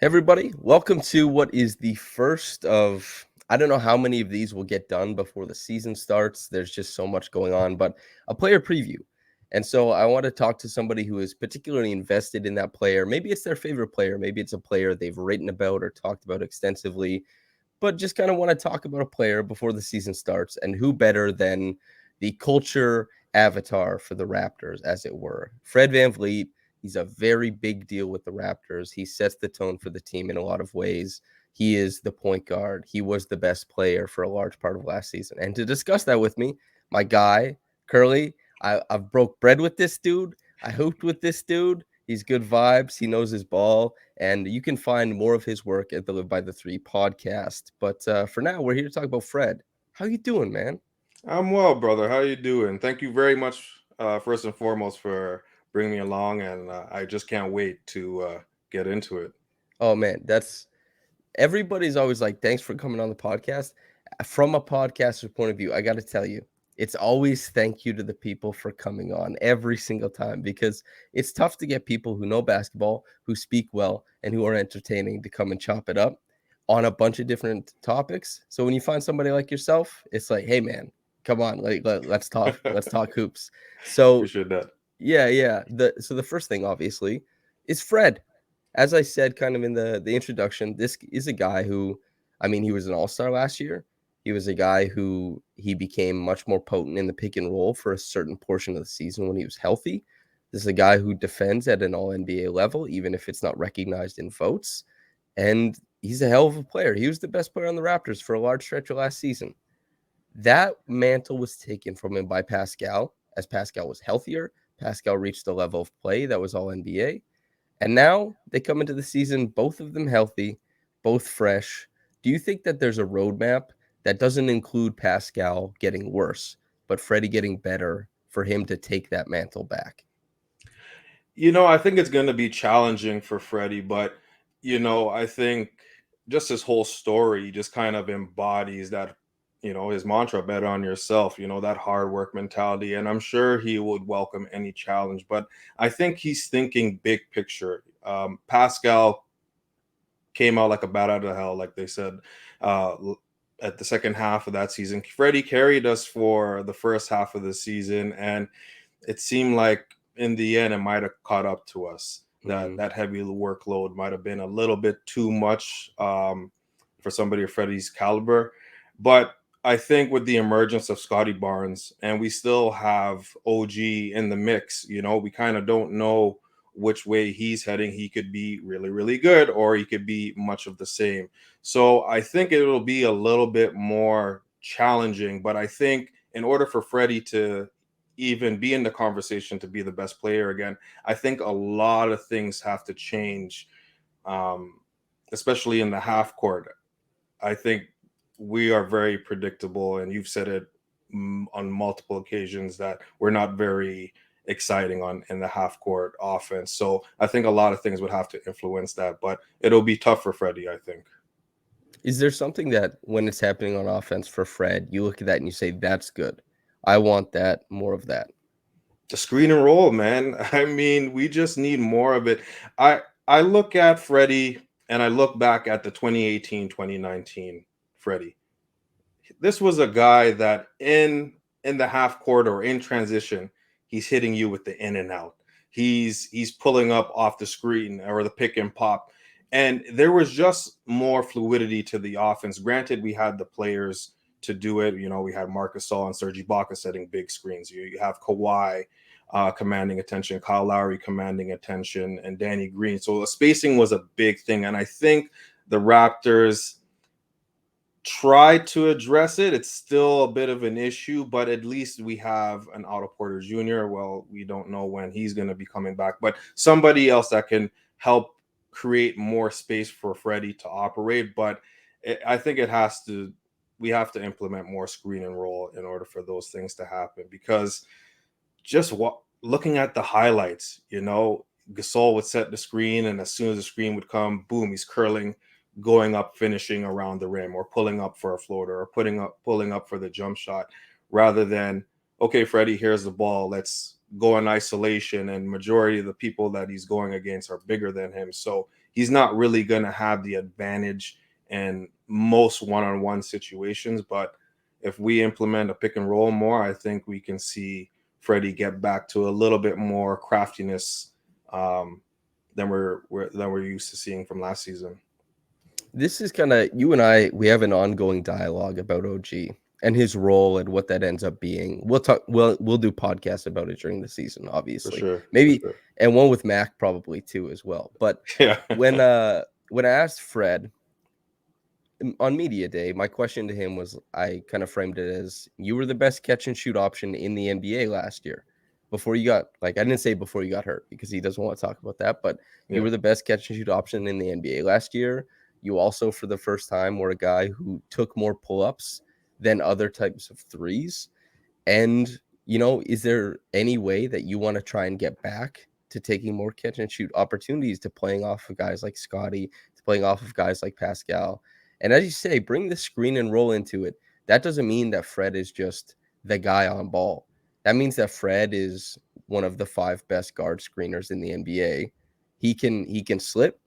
Hey everybody, welcome to what is the first of I don't know how many of these will get done before the season starts. There's just so much going on, but a player preview. And so I want to talk to somebody who is particularly invested in that player. Maybe it's their favorite player, maybe it's a player they've written about or talked about extensively, but just kind of want to talk about a player before the season starts. And who better than the culture avatar for the Raptors, as it were? Fred VanVleet. He's a very big deal with the Raptors. He sets the tone for the team in a lot of ways. He is the point guard. He was the best player for a large part of last season. And to discuss that with me, my guy, Curly, I've broke bread with this dude. I hooped with this dude. He's good vibes. He knows his ball. And you can find more of his work at the Live by the Three podcast. But for now, we're here to talk about Fred. How you doing, man? I'm well, brother. How you doing? Thank you very much, first and foremost, for bringing me along, and I just can't wait to get into it. Oh man, that's everybody's always like, thanks for coming on the podcast. From a podcaster's point of view, I got to tell you, it's always thank you to the people for coming on every single time because it's tough to get people who know basketball, who speak well, and who are entertaining to come and chop it up on a bunch of different topics. So when you find somebody like yourself, it's like, hey man, come on, let's talk, let's talk hoops. So Appreciate that. yeah. The first thing obviously is Fred. As I said kind of in the introduction, this is a guy who, I mean, he was an all-star last year. He was a guy who he became much more potent in the pick and roll for a certain portion of the season when he was healthy. This is a guy who defends at an all NBA level, even if it's not recognized in votes. And he's a hell of a player. He was the best player on the Raptors for a large stretch of last season. That mantle was taken from him by Pascal. As Pascal was healthier, Pascal reached a level of play that was all NBA. And now they come into the season, both of them healthy, both fresh. Do you think that there's a roadmap that doesn't include Pascal getting worse, but Freddie getting better for him to take that mantle back? I think it's going to be challenging for Freddie, but I think just his whole story just kind of embodies that, his mantra, bet on yourself, that hard work mentality. And I'm sure he would welcome any challenge, but I think he's thinking big picture. Pascal came out like a bat out of hell, like they said, at the second half of that season. Freddie carried us for the first half of the season, and it seemed like in the end it might have caught up to us. That Mm-hmm. that heavy workload might have been a little bit too much for somebody of Freddie's caliber. But I think with the emergence of Scotty Barnes, and we still have OG in the mix, we kind of don't know which way he's heading. He could be really, really good, or he could be much of the same. So I think it'll be a little bit more challenging. But I think in order for Freddie to even be in the conversation to be the best player again, I think a lot of things have to change, um, especially in the half court. I think we are very predictable, and you've said it on multiple occasions that we're not very exciting on in the half court offense. So I think a lot of things would have to influence that, but it'll be tough for Freddie, I think. Is there something that when it's happening on offense for Fred, you look at that and you say, that's good. I want that, more of that. The screen and roll, man. I mean, we just need more of it. I look at Freddie and I look back at the 2018, 2019 Freddie. This was a guy that in the half court or in transition, he's hitting you with the in and out. He's pulling up off the screen or the pick and pop. And there was just more fluidity to the offense. Granted, we had the players to do it. We had Marcus Gasol and Serge Ibaka setting big screens. You have Kawhi commanding attention, Kyle Lowry commanding attention, and Danny Green. So the spacing was a big thing. And I think the Raptors try to address it. It's still a bit of an issue, but at least we have an Otto Porter Jr. Well, we don't know when he's going to be coming back, but somebody else that can help create more space for Freddie to operate. But I think we have to implement more screen and roll in order for those things to happen because just looking at the highlights, Gasol would set the screen, and as soon as the screen would come, boom, he's curling, going up, finishing around the rim, or pulling up for a floater, or pulling up for the jump shot, rather than, okay, Freddie, here's the ball, let's go in isolation. And majority of the people that he's going against are bigger than him, so he's not really going to have the advantage in most one-on-one situations. But if we implement a pick and roll more, I think we can see Freddie get back to a little bit more craftiness, um, than we're used to seeing from last season. This is kind of you and I. We have an ongoing dialogue about OG and his role and what that ends up being. We'll talk. We'll do podcasts about it during the season, For obviously. sure, for Maybe sure. and one with Mac probably too as well. But Yeah. when I asked Fred on media day, my question to him was I kind of framed it as you were the best catch and shoot option in the NBA last year. Before you got like I didn't say before you got hurt because he doesn't want to talk about that, but you Yeah. were the best catch and shoot option in the NBA last year. You also for the first time were a guy who took more pull-ups than other types of threes. And, is there any way that you want to try and get back to taking more catch and shoot opportunities, to playing off of guys like Scotty, to playing off of guys like Pascal? And as you say, bring the screen and roll into it. That doesn't mean that Fred is just the guy on ball. That means that Fred is one of the five best guard screeners in the NBA. He can slip,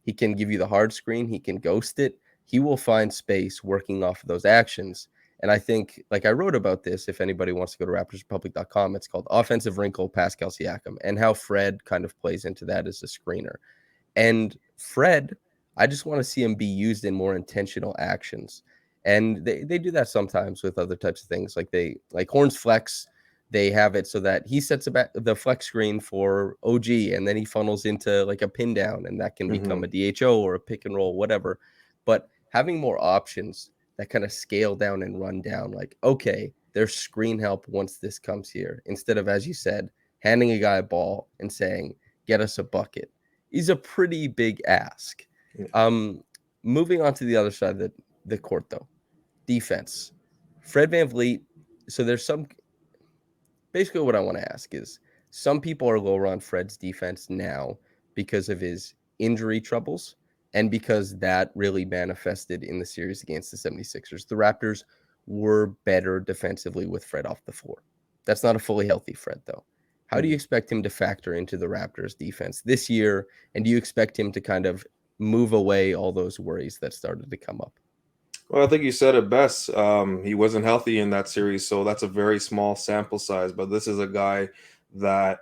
he can give you the hard screen, he can ghost it. He will find space working off of those actions. And I think, like I wrote about this, if anybody wants to go to raptorsrepublic.com, it's called Offensive Wrinkle Pascal Siakam, and how Fred kind of plays into that as a screener. And Fred, I just want to see him be used in more intentional actions. And they do that sometimes with other types of things. Like Horns Flex, they have it so that he sets about the flex screen for OG and then he funnels into like a pin down and that can become Hmm. a DHO or a pick and roll, whatever. But having more options that kind of scale down and run down, like, okay, there's screen help once this comes here, instead of, as you said, handing a guy a ball and saying, get us a bucket, is a pretty big ask. Yeah. Um, Moving on to the other side of the court, though, defense. Fred VanVleet. So there's some. Basically, what I want to ask is, some people are lower on Fred's defense now because of his injury troubles and because that really manifested in the series against the 76ers. The Raptors were better defensively with Fred off the floor. That's not a fully healthy Fred, though. How do you Mhm. expect him to factor into the Raptors defense this year? And do you expect him to kind of move away all those worries that started to come up? Well, I think you said it best. He wasn't healthy in that series, so that's a very small sample size. But this is a guy that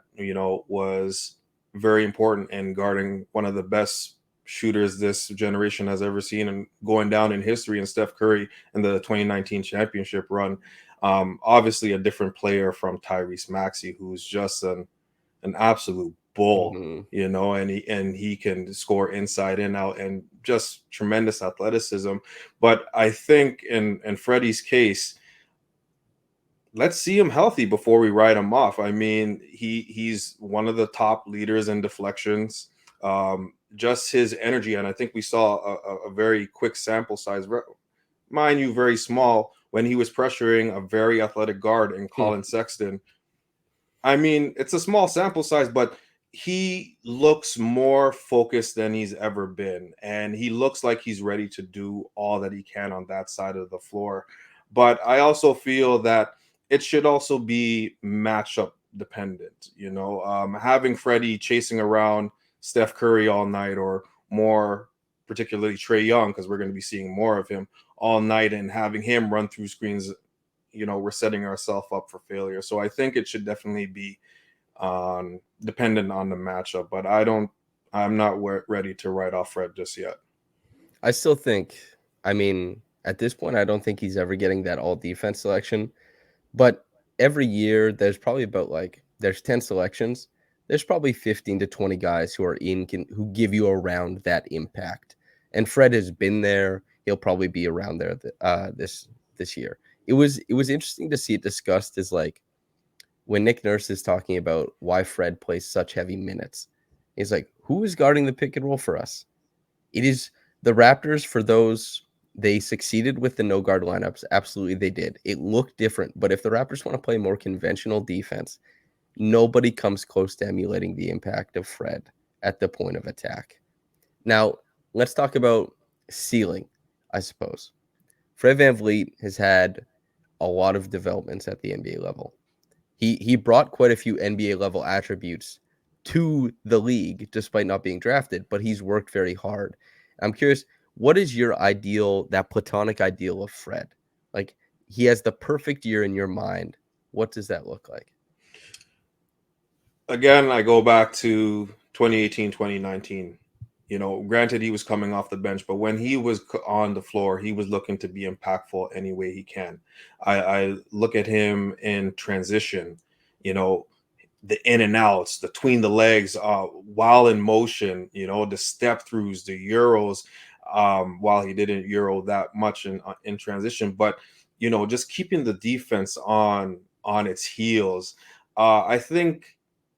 was very important in guarding one of the best shooters this generation has ever seen, and going down in history, in Steph Curry in the 2019 championship run. Obviously, a different player from Tyrese Maxey, who's just an absolute bull, Mm-hmm. and he can score inside and out, and just tremendous athleticism. But I think in Freddie's case, let's see him healthy before we write him off. I mean, he's one of the top leaders in deflections. Just his energy, and I think we saw a very quick sample size, mind you, very small, when he was pressuring a very athletic guard in Colin Sexton. I mean, it's a small sample size, but he looks more focused than he's ever been. And he looks like he's ready to do all that he can on that side of the floor. But I also feel that it should also be matchup dependent. Having Freddie chasing around Steph Curry all night, or more particularly Trey Young, because we're going to be seeing more of him all night, and having him run through screens, we're setting ourselves up for failure. So I think it should definitely be dependent on the matchup. But I'm not ready to write off Fred just yet. I still think, I mean, at this point, I don't think he's ever getting that all defense selection. But every year, there's probably about like, there's 10 selections. There's probably 15 to 20 guys who are who give you around that impact. And Fred has been there. He'll probably be around there this year. It was interesting to see it discussed as like when Nick Nurse is talking about why Fred plays such heavy minutes. He's like, who is guarding the pick and roll for us? It is the Raptors. For those, they succeeded with the no guard lineups. Absolutely, they did. It looked different. But if the Raptors want to play more conventional defense, nobody comes close to emulating the impact of Fred at the point of attack. Now, let's talk about ceiling, I suppose. Fred VanVleet has had a lot of developments at the NBA level. He brought quite a few NBA level attributes to the league despite not being drafted, but he's worked very hard. I'm curious, what is your ideal, that platonic ideal of Fred? Like, he has the perfect year in your mind. What does that look like? Again, I go back to 2018, 2019. Granted, he was coming off the bench, but when he was on the floor, he was looking to be impactful any way he can. I look at him in transition, you know, the in and outs, the between the legs, while in motion, the step throughs, the euros. While he didn't euro that much in transition, but just keeping the defense on its heels. I think,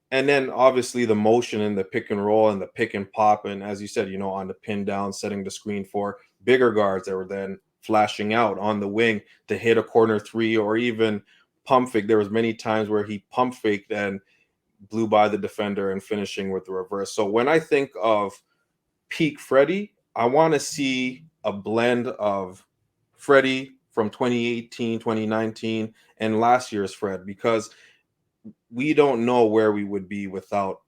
and then obviously the motion and the pick and roll and the pick and pop, and as you said, on the pin down, setting the screen for bigger guards that were then flashing out on the wing to hit a corner three or even pump fake. There was many times where he pump faked and blew by the defender and finishing with the reverse. So when I think of peak Freddy, I want to see a blend of Freddy from 2018, 2019, and last year's Fred, because we don't know where we would be without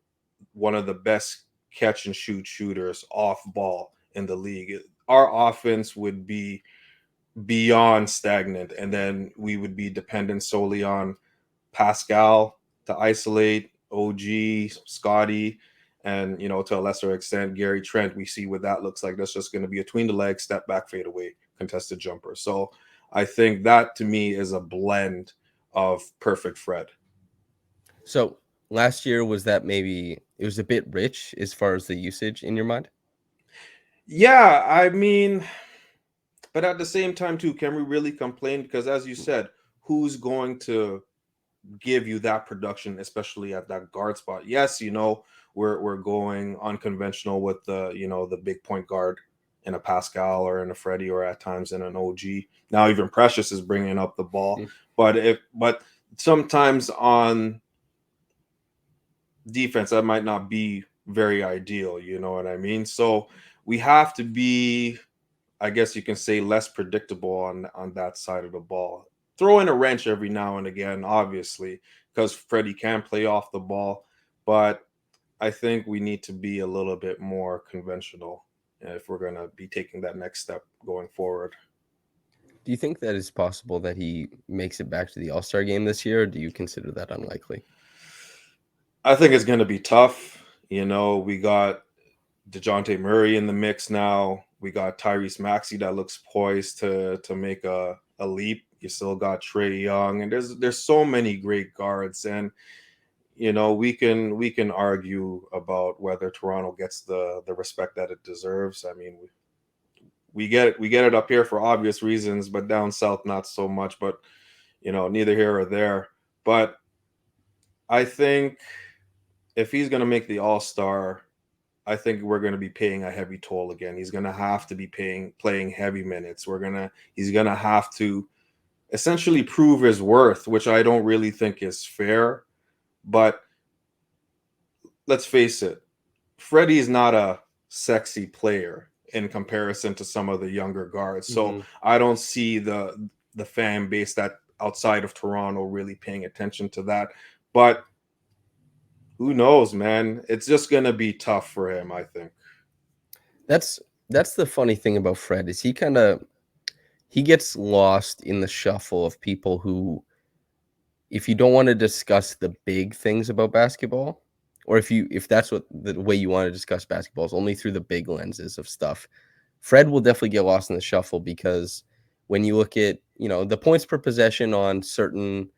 one of the best catch and shoot shooters off ball in the league. Our offense would be beyond stagnant, and then we would be dependent solely on Pascal to isolate, OG, Scotty, and to a lesser extent Gary Trent. We see what that looks like. That's just going to be a between the legs, step back, fade away, contested jumper. So I think that to me is a blend of perfect Fred. So last year, was that maybe it was a bit rich as far as the usage in your mind? Yeah, I mean, but at the same time too, can we really complain? Because as you said, who's going to give you that production, especially at that guard spot? Yes, we're going unconventional with the big point guard in a Pascal or in a Freddy or at times in an OG. Now even Precious is bringing up the ball, Mm. but sometimes on defense that might not be very ideal. You know what I mean? So we have to be, I guess you can say, less predictable on that side of the ball. Throw in a wrench every now and again, obviously, because Freddie can play off the ball, but I think we need to be a little bit more conventional if we're going to be taking that next step going forward. Do you think that it's possible that he makes it back to the All-Star game this year, or do you consider that unlikely? I think it's going to be tough. We got DeJounte Murray in the mix now. We got Tyrese Maxey that looks poised to make a leap. You still got Trey Young, and there's so many great guards, and we can argue about whether Toronto gets the respect that it deserves. I mean, we get it up here for obvious reasons, but down south not so much. But neither here or there. But I think if he's going to make the All Star, I think we're going to be paying a heavy toll again. He's going to have to be playing heavy minutes. He's going to have to essentially prove his worth, which I don't really think is fair. But let's face it, Freddie's not a sexy player in comparison to some of the younger guards. So Mm-hmm. I don't see the fan base that outside of Toronto really paying attention to that. But who knows, man? It's just going to be tough for him, I think. That's that's the funny thing about Fred is he gets lost in the shuffle of people who, if you don't want to discuss the big things about basketball, or if that's what the way you want to discuss basketball is only through the big lenses of stuff, Fred will definitely get lost in the shuffle because when you look at, the points per possession on certain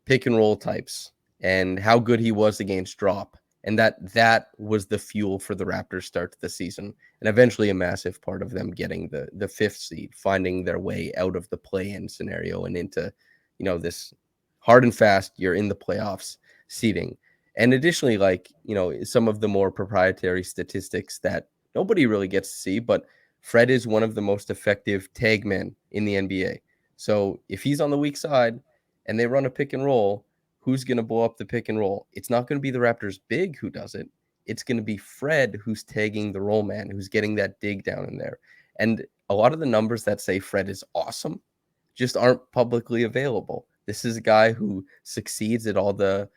pick and roll types and how good he was against drop, and that was the fuel for the Raptors start to the season, and eventually a massive part of them getting the fifth seed, finding their way out of the play-in scenario and into this hard and fast you're in the playoffs seeding. And additionally, like, some of the more proprietary statistics that nobody really gets to see, but Fred is one of the most effective tag men in the NBA. So if he's on the weak side and they run a pick and roll, who's going to blow up the pick and roll? It's not going to be the Raptors big who does it. It's going to be Fred who's tagging the roll man, who's getting that dig down in there. And a lot of the numbers that say Fred is awesome just aren't publicly available. This is a guy who succeeds at all the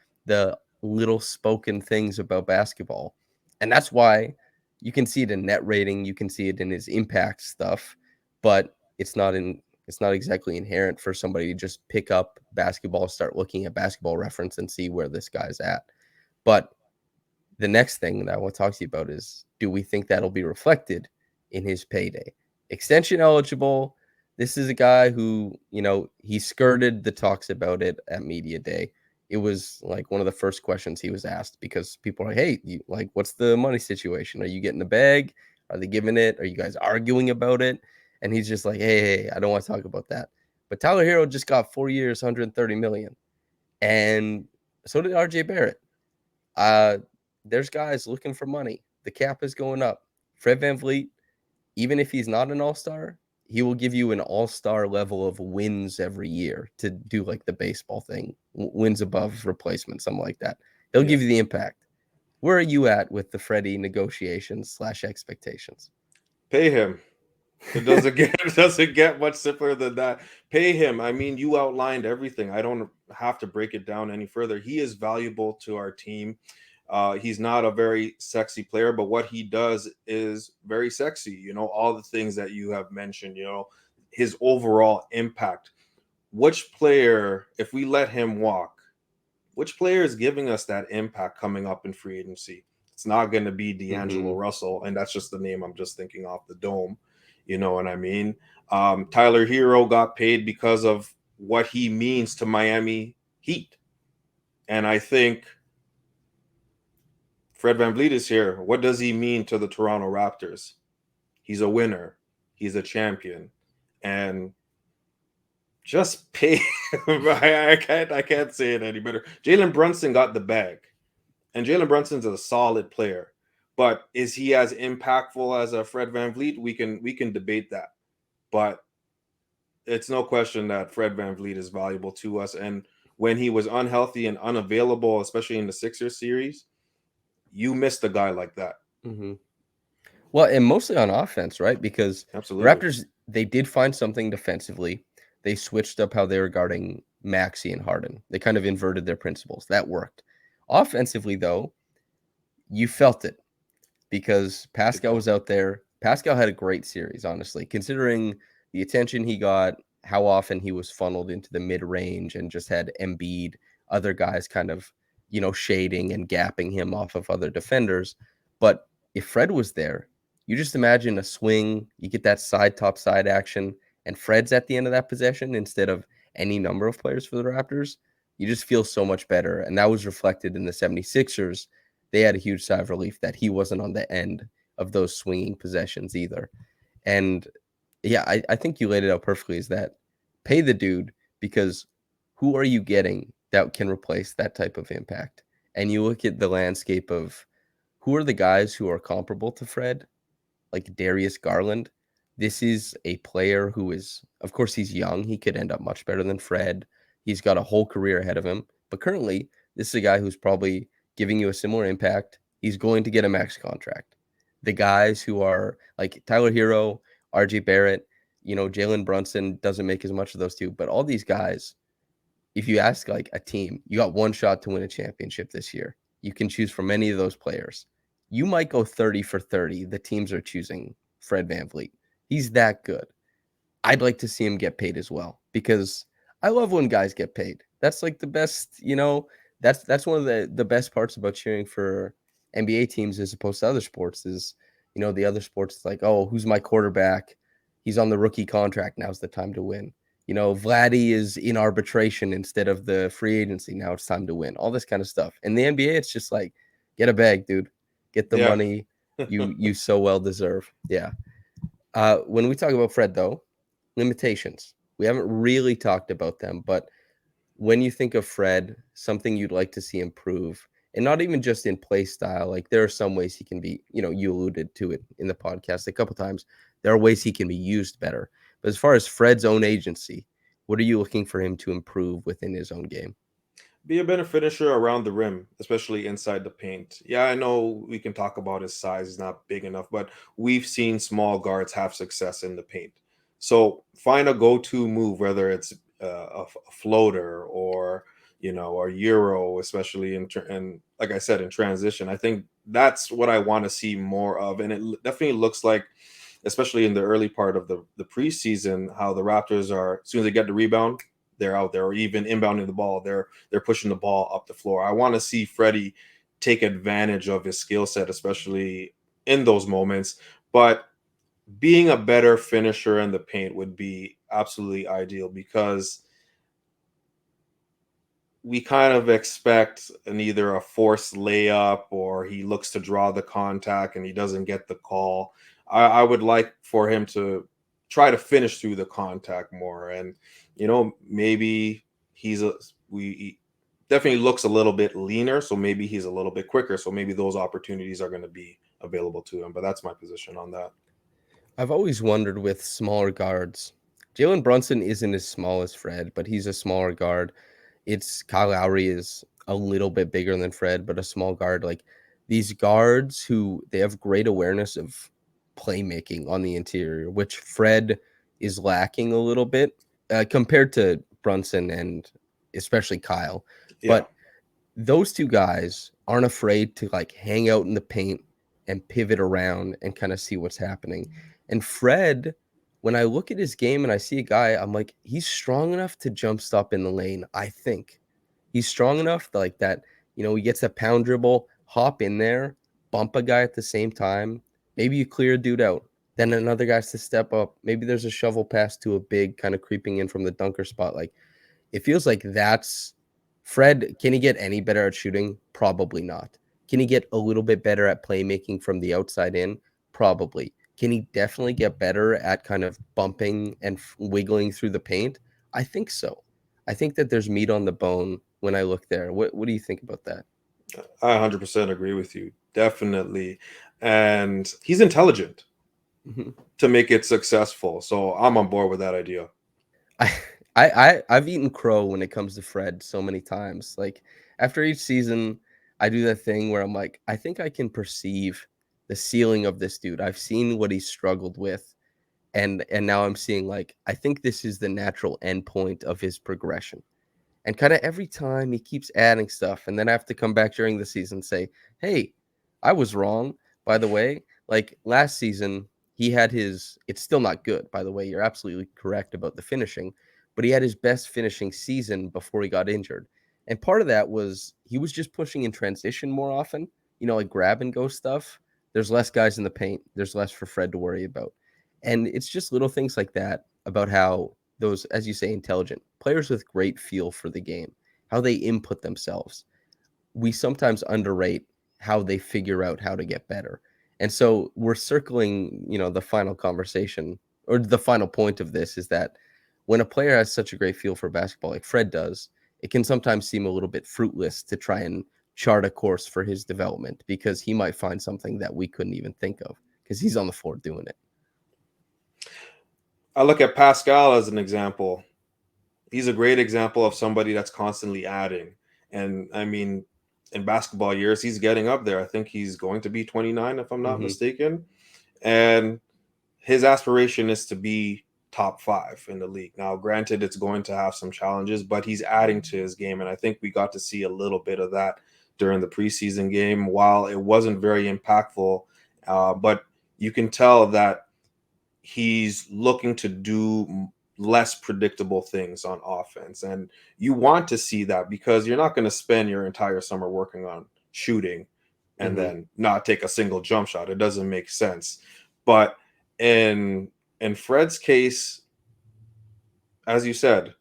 little spoken things about basketball. And that's why you can see it in net rating, you can see it in his impact stuff, but it's not exactly inherent for somebody to just pick up basketball, start looking at basketball reference and see where this guy's at. But the next thing that I want to talk to you about is, do we think that'll be reflected in his payday? Extension eligible. This is a guy who, he skirted the talks about it at Media Day. It was like one of the first questions he was asked because people are like, hey, what's the money situation? Are you getting the bag? Are they giving it? Are you guys arguing about it? And he's just like, hey, I don't want to talk about that. But Tyler Hero just got 4 years, 130 million. And so did RJ Barrett. Uh, there's guys looking for money. The cap is going up. Fred VanVleet, even if he's not an all-star, he will give you an all-star level of wins every year to do like the baseball thing, wins above replacement, something like that. He'll Yeah. give you the impact. Where are you at with the Freddy negotiations / expectations? Pay him. It doesn't get it doesn't get much simpler than that. Pay him. I mean, you outlined everything. I don't have to break it down any further. He is valuable to our team. He's not a very sexy player, but what he does is very sexy. All the things that you have mentioned. His overall impact. Which player, if we let him walk, which player is giving us that impact coming up in free agency? It's not going to be D'Angelo Mm-hmm. Russell, and that's just the name I'm just thinking off the dome. You know what I mean? Tyler Hero got paid because of what he means to Miami Heat. And I think Fred VanVleet is here. What does he mean to the Toronto Raptors? He's a winner. He's a champion. And just pay him. I can't say it any better. Jalen Brunson got the bag. And Jalen Brunson's a solid player. But is he as impactful as a Fred VanVleet? We can debate that. But it's no question that Fred VanVleet is valuable to us. And when he was unhealthy and unavailable, especially in the Sixers series, you missed a guy like that. Mm-hmm. Well, and mostly on offense, right? Because the Absolutely. Raptors, they did find something defensively. They switched up how they were guarding Maxey and Harden. They kind of inverted their principles. That worked. Offensively, though, you felt it because Big Pascal time. was out there. Pascal had a great series, honestly, considering the attention he got, how often he was funneled into the mid range and just had Embiid, other guys kind of, shading and gapping him off of other defenders. But if Fred was there, you just imagine a swing, you get that side top side action, and Fred's at the end of that possession instead of any number of players for the Raptors. You just feel so much better. And that was reflected in the 76ers. They had a huge sigh of relief that he wasn't on the end of those swinging possessions either. And yeah, I think you laid it out perfectly, is that pay the dude, because who are you getting that can replace that type of impact? And you look at the landscape of who are the guys who are comparable to Fred, like Darius Garland. This is a player who is, of course, he's young. He could end up much better than Fred. He's got a whole career ahead of him. But currently, this is a guy who's probably giving you a similar impact. He's going to get a max contract. The guys who are like Tyler Hero, RJ Barrett, Jalen Brunson doesn't make as much of those two, but all these guys, if you ask like a team, you got one shot to win a championship this year. You can choose from any of those players. You might go 30 for 30. The teams are choosing Fred VanVleet. He's that good. I'd like to see him get paid as well because I love when guys get paid. That's like the best, that's one of the best parts about cheering for NBA teams as opposed to other sports is, the other sports it's like, oh, who's my quarterback? He's on the rookie contract. Now's the time to win. Vladdy is in arbitration instead of the free agency. Now it's time to win. All this kind of stuff. In the NBA, it's just like, get a bag, dude. Get the Yeah. money you so well deserve. Yeah. When we talk about Fred, though, limitations. We haven't really talked about them, but when you think of Fred, something you'd like to see improve, and not even just in play style, like there are some ways he can be, you alluded to it in the podcast a couple times. There are ways he can be used better. But as far as Fred's own agency, what are you looking for him to improve within his own game? Be a better finisher around the rim, especially inside the paint. Yeah, I know we can talk about his size, he's not big enough, but we've seen small guards have success in the paint. So find a go to move, whether it's a floater or, or Euro, especially and like I said, in transition. I think that's what I want to see more of, and it definitely looks like, especially in the early part of the preseason, how the Raptors are, as soon as they get the rebound, they're out there, or even inbounding the ball, they're pushing the ball up the floor. I want to see Freddie take advantage of his skill set, especially in those moments. But being a better finisher in the paint would be absolutely ideal, because we kind of expect an either a forced layup, or he looks to draw the contact and he doesn't get the call. I would like for him to try to finish through the contact more, and maybe he's a he definitely looks a little bit leaner, so maybe he's a little bit quicker, so maybe those opportunities are going to be available to him. But that's my position on that. I've always wondered with smaller guards. Jalen Brunson isn't as small as Fred, but he's a smaller guard. It's Kyle Lowry is a little bit bigger than Fred, but a small guard. Like these guards who they have great awareness of playmaking on the interior, which Fred is lacking a little bit compared to Brunson and especially Kyle. Yeah. But those two guys aren't afraid to like hang out in the paint and pivot around and kind of see what's happening. And Fred, when I look at his game and I see a guy, I'm like, he's strong enough to jump stop in the lane. I think he's strong enough to like that, he gets a pound dribble, hop in there, bump a guy at the same time. Maybe you clear a dude out. Then another guy's to step up. Maybe there's a shovel pass to a big kind of creeping in from the dunker spot. Like it feels like that's Fred. Can he get any better at shooting? Probably not. Can he get a little bit better at playmaking from the outside in? Probably. Can he definitely get better at kind of bumping and wiggling through the paint? I think so. I think that there's meat on the bone when I look there. What do you think about that? I 100% agree with you. Definitely. And he's intelligent Mhm. to make it successful. So I'm on board with that idea. I I've eaten crow when it comes to Fred so many times. Like after each season, I do that thing where I'm like, I think I can perceive the ceiling of this dude. I've seen what he's struggled with, and now I'm seeing like I think this is the natural endpoint of his progression. And kind of every time he keeps adding stuff, and then I have to come back during the season and say, "Hey, I was wrong." By the way, like last season, he had his. It's still not good, by the way. You're absolutely correct about the finishing, but he had his best finishing season before he got injured. And part of that was he was just pushing in transition more often. Like grab and go stuff. There's less guys in the paint. There's less for Fred to worry about, and it's just little things like that about how those, as you say, intelligent players with great feel for the game, how they input themselves. We sometimes underrate how they figure out how to get better. And so we're circling, the final conversation or the final point of this is that when a player has such a great feel for basketball like Fred does, it can sometimes seem a little bit fruitless to try and chart a course for his development because he might find something that we couldn't even think of because he's on the floor doing it. I look at Pascal as an example. He's a great example of somebody that's constantly adding. And I mean, in basketball years, he's getting up there. I think he's going to be 29, if I'm not Mm-hmm. mistaken. And his aspiration is to be top five in the league. Now, granted, it's going to have some challenges, but he's adding to his game. And I think we got to see a little bit of that during the preseason game. While it wasn't very impactful, but you can tell that he's looking to do less predictable things on offense. And you want to see that, because you're not going to spend your entire summer working on shooting and Mm-hmm. then not take a single jump shot. It doesn't make sense. But in Fred's case, as you said,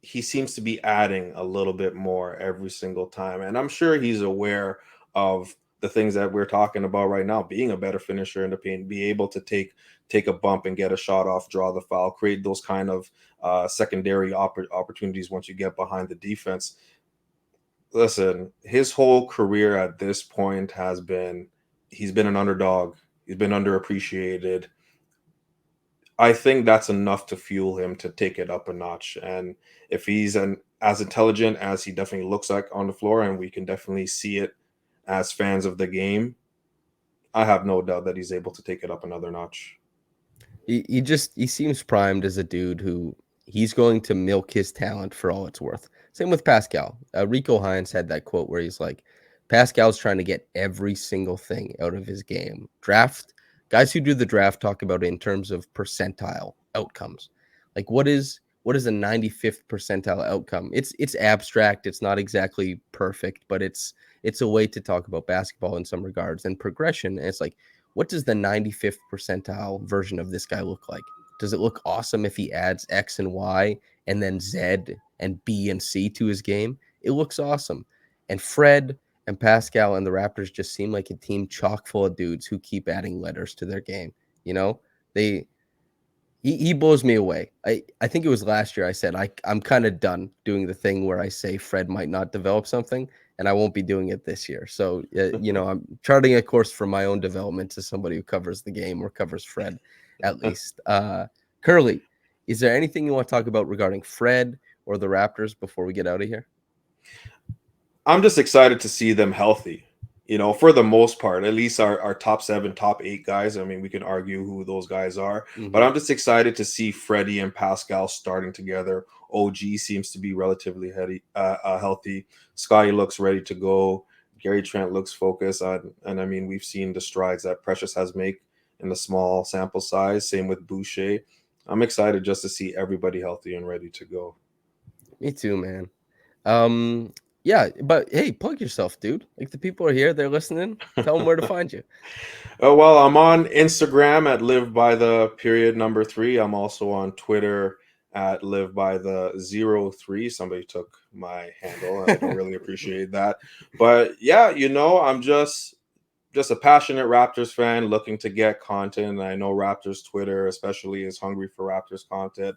he seems to be adding a little bit more every single time. And I'm sure he's aware of the things that we're talking about right now, being a better finisher in the paint, be able to take a bump and get a shot off, draw the foul, create those kind of secondary opportunities once you get behind the defense. Listen, his whole career at this point has been, he's been an underdog. He's been underappreciated. I think that's enough to fuel him to take it up a notch. And if he's as intelligent as he definitely looks like on the floor, and we can definitely see it as fans of the game, I have no doubt that he's able to take it up another notch. He seems primed as a dude who he's going to milk his talent for all it's worth. Same with Pascal. Rico Hines had that quote where he's like, Pascal's trying to get every single thing out of his game. Draft guys who do the draft talk about it in terms of percentile outcomes. Like what is a 95th percentile outcome? It's abstract. It's not exactly perfect, but it's a way to talk about basketball in some regards and progression. And it's like, what does the 95th percentile version of this guy look like? Does it look awesome if he adds X and Y and then Z and B and C to his game? It looks awesome. And Fred and Pascal and the Raptors just seem like a team chock full of dudes who keep adding letters to their game. You know, they he blows me away. I think it was last year I said I'm kind of done doing the thing where I say Fred might not develop something, and I won't be doing it this year. So I'm charting a course for my own development to somebody who covers the game or covers Fred at least. Curly, is there anything you want to talk about regarding Fred or the Raptors before we get out of here? I'm just excited to see them healthy. For the most part, at least our top seven, top eight guys. I mean, we can argue who those guys are, but Mm-hmm. I'm just excited to see Freddie and Pascal starting together. OG seems to be relatively healthy. Scotty looks ready to go. Gary Trent looks focused on, and I mean, we've seen the strides that Precious has made in the small sample size. Same with Boucher. I'm excited just to see everybody healthy and ready to go. Me too, man. Um, yeah, but hey, plug yourself, dude. Like the people are here, they're listening. Tell them where to find you. Oh, well, I'm on Instagram at live by the period number three. I'm also on Twitter at live by the 03. Somebody took my handle. I don't really appreciate that. But yeah, I'm just a passionate Raptors fan looking to get content. I know Raptors Twitter especially is hungry for Raptors content.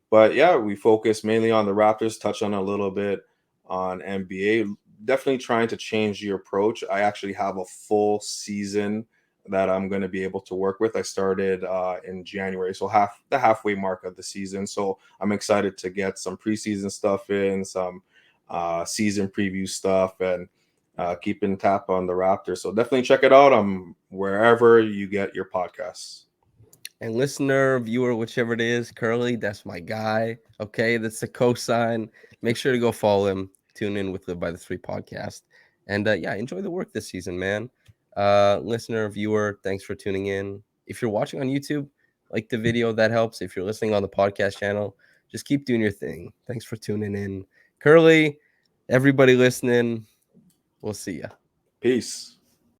But yeah, we focus mainly on the Raptors, touch on a little bit on NBA. Definitely trying to change the approach. I actually have a full season that I'm going to be able to work with. I started in January, so the halfway mark of the season. So I'm excited to get some preseason stuff in, some season preview stuff, and keeping tap on the Raptors. So definitely check it out. I'm wherever you get your podcasts. And listener, viewer, whichever it is, Curly, that's my guy. Okay, that's the cosign. Make sure to go follow him. Tune in with Live by the Three podcast. And yeah, enjoy the work this season, man. Listener, viewer, thanks for tuning in. If you're watching on YouTube, like the video, that helps. If you're listening on the podcast channel, just keep doing your thing. Thanks for tuning in. Curly, everybody listening, we'll see ya. Peace.